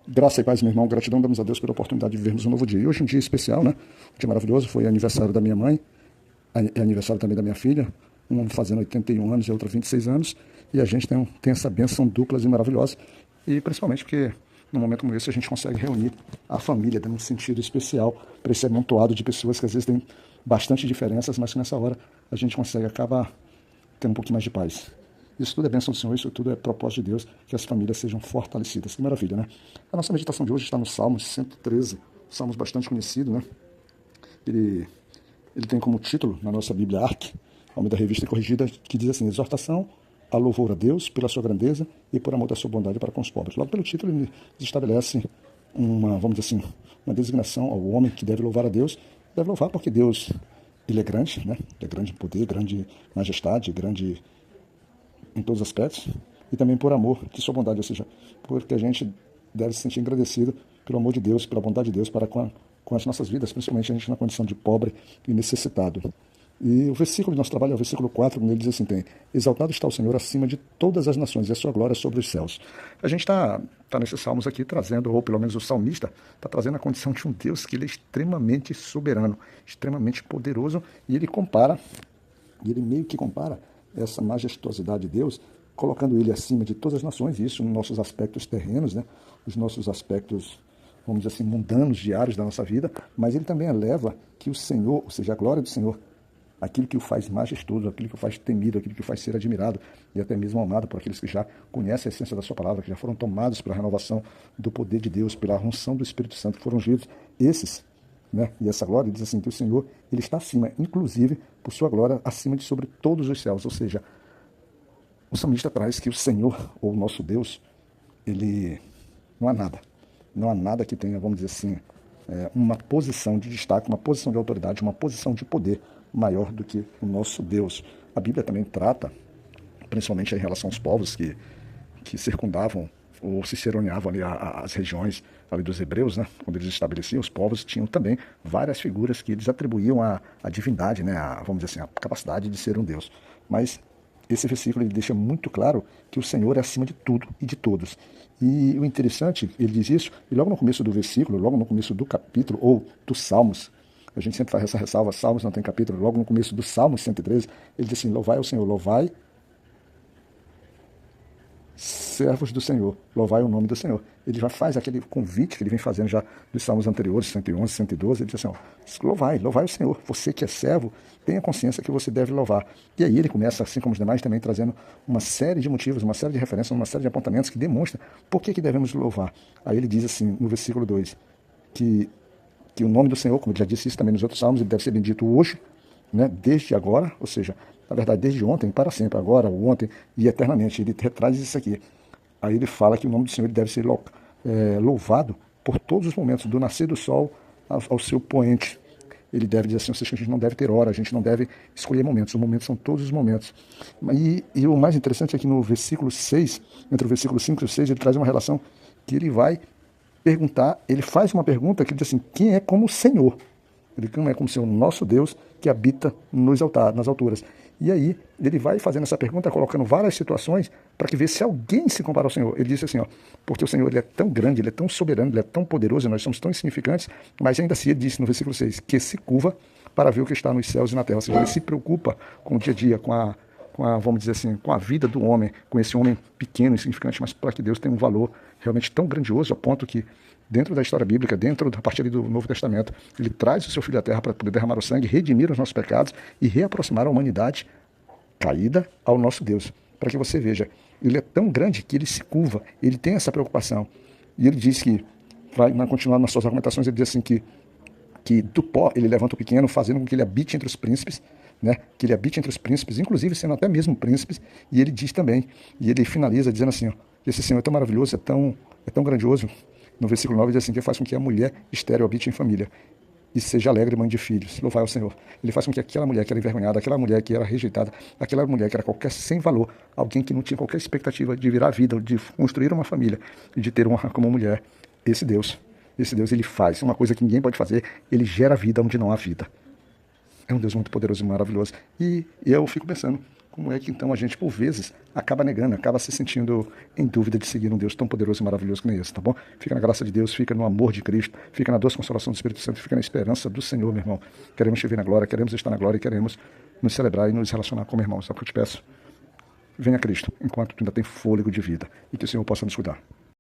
Graça e paz, meu irmão. Gratidão damos a Deus pela oportunidade de vivermos um novo dia. E hoje é um dia especial, né? Um dia maravilhoso. Foi aniversário da minha mãe, é aniversário também da minha filha, um fazendo 81 anos e outra 26 anos. E a gente tem essa bênção duplas e maravilhosa. E principalmente porque num momento como esse a gente consegue reunir a família, dando um sentido especial para esse amontoado de pessoas que às vezes têm bastante diferenças, mas que nessa hora a gente consegue acabar tendo um pouquinho mais de paz. Isso tudo é bênção do Senhor, isso tudo é propósito de Deus, que as famílias sejam fortalecidas. Que maravilha, né? A nossa meditação de hoje está no Salmos 113, Salmos bastante conhecido, né? Ele tem como título, na nossa Bíblia ARC, nome da revista corrigida, que diz assim: exortação a louvor a Deus pela sua grandeza e por amor da sua bondade para com os pobres. Logo pelo título ele estabelece vamos dizer assim, uma designação ao homem que deve louvar a Deus. Deve louvar porque Deus, ele é grande, né? Ele é grande em poder, grande em majestade, grande em todos os aspectos, e também por amor de sua bondade, ou seja, porque a gente deve se sentir agradecido pelo amor de Deus, pela bondade de Deus para com as nossas vidas, principalmente a gente na condição de pobre e necessitado. E o versículo do nosso trabalho é o versículo 4, onde ele diz assim, exaltado está o Senhor acima de todas as nações, e a sua glória sobre os céus. A gente está nesses salmos aqui trazendo, ou pelo menos o salmista, está trazendo a condição de um Deus que ele é extremamente soberano, extremamente poderoso, e ele meio que compara essa majestosidade de Deus, colocando ele acima de todas as nações, isso nos nossos aspectos terrenos, né? Os nossos aspectos, vamos dizer assim, mundanos, diários da nossa vida, mas ele também eleva que o Senhor, ou seja, a glória do Senhor, aquilo que o faz majestoso, aquilo que o faz temido, aquilo que o faz ser admirado e até mesmo amado por aqueles que já conhecem a essência da sua palavra, que já foram tomados pela renovação do poder de Deus, pela unção do Espírito Santo, que foram ungidos, esses, né? E essa glória diz assim, que o Senhor, ele está acima, inclusive, por sua glória, acima de sobre todos os céus. Ou seja, o salmista traz que o Senhor, ou o nosso Deus, ele não há nada que tenha, vamos dizer assim, uma posição de destaque, uma posição de autoridade, uma posição de poder maior do que o nosso Deus. A Bíblia também trata, principalmente em relação aos povos que circundavam ou ciceroneavam ali as regiões ali dos hebreus, né? Quando eles estabeleciam, os povos tinham também várias figuras que eles atribuíam à divindade, né? Vamos dizer assim, a capacidade de ser um Deus. Mas esse versículo ele deixa muito claro que o Senhor é acima de tudo e de todos. E o interessante, ele diz isso, e logo no começo do versículo, logo no começo do capítulo, ou dos Salmos, a gente sempre faz essa ressalva, Salmos não tem capítulo, logo no começo do Salmo 113, ele diz assim, louvai ao Senhor, louvai servos do Senhor, louvai o nome do Senhor. Ele já faz aquele convite que ele vem fazendo já dos salmos anteriores, 111, 112, ele diz assim, ó, louvai o Senhor, você que é servo, tenha consciência que você deve louvar. E aí ele começa, assim como os demais, também trazendo uma série de motivos, uma série de referências, uma série de apontamentos que demonstram por que devemos louvar. Aí ele diz assim, no versículo 2, que o nome do Senhor, como ele já disse isso também nos outros salmos, ele deve ser bendito hoje, né, desde agora, ou seja, na verdade, desde ontem para sempre, agora, ontem e eternamente. Ele retraz isso aqui. Aí ele fala que o nome do Senhor deve ser louvado por todos os momentos, do nascer do sol ao seu poente. Ele deve dizer assim, ou seja, a gente não deve ter hora, a gente não deve escolher momentos, os momentos são todos os momentos. E o mais interessante é que no versículo 6, entre o versículo 5 e o 6, ele traz uma relação que ele vai perguntar, ele faz uma pergunta que diz assim, quem é como o Senhor? Ele não é como o Senhor, nosso Deus, que habita nas alturas. E aí, ele vai fazendo essa pergunta, colocando várias situações, para que ver se alguém se compara ao Senhor. Ele disse assim, ó, porque o Senhor ele é tão grande, ele é tão soberano, ele é tão poderoso, e nós somos tão insignificantes, mas ainda assim ele disse no versículo 6, que se curva para ver o que está nos céus e na terra. Ou seja, ele se preocupa com o dia a dia, vamos dizer assim, com a vida do homem, com esse homem pequeno, insignificante, mas para que Deus tenha um valor realmente tão grandioso, a ponto que dentro da história bíblica, a partir do Novo Testamento, ele traz o seu Filho à Terra para poder derramar o sangue, redimir os nossos pecados e reaproximar a humanidade caída ao nosso Deus. Para que você veja, ele é tão grande que ele se curva, ele tem essa preocupação. E ele diz que, vai continuar nas suas argumentações, ele diz assim que do pó ele levanta o pequeno, fazendo com que ele habite entre os príncipes, né? Que ele habite entre os príncipes, inclusive sendo até mesmo príncipes, e ele diz também, e ele finaliza dizendo assim, ó, esse Senhor é tão maravilhoso, é tão grandioso. No versículo 9 diz assim, que faz com que a mulher estéril habite em família e seja alegre mãe de filhos. Louvai ao Senhor. Ele faz com que aquela mulher que era envergonhada, aquela mulher que era rejeitada, aquela mulher que era qualquer sem valor, alguém que não tinha qualquer expectativa de virar a vida, de construir uma família e de ter honra como mulher, esse Deus, ele faz uma coisa que ninguém pode fazer, ele gera vida onde não há vida. É um Deus muito poderoso e maravilhoso. E eu fico pensando, como é que então a gente, por vezes, acaba negando, acaba se sentindo em dúvida de seguir um Deus tão poderoso e maravilhoso que nem esse, tá bom? Fica na graça de Deus, fica no amor de Cristo, fica na doce consolação do Espírito Santo, fica na esperança do Senhor, meu irmão. Queremos te ver na glória, queremos estar na glória e queremos nos celebrar e nos relacionar como irmãos. Sabe o que eu te peço? Venha a Cristo, enquanto tu ainda tem fôlego de vida, e que o Senhor possa nos cuidar.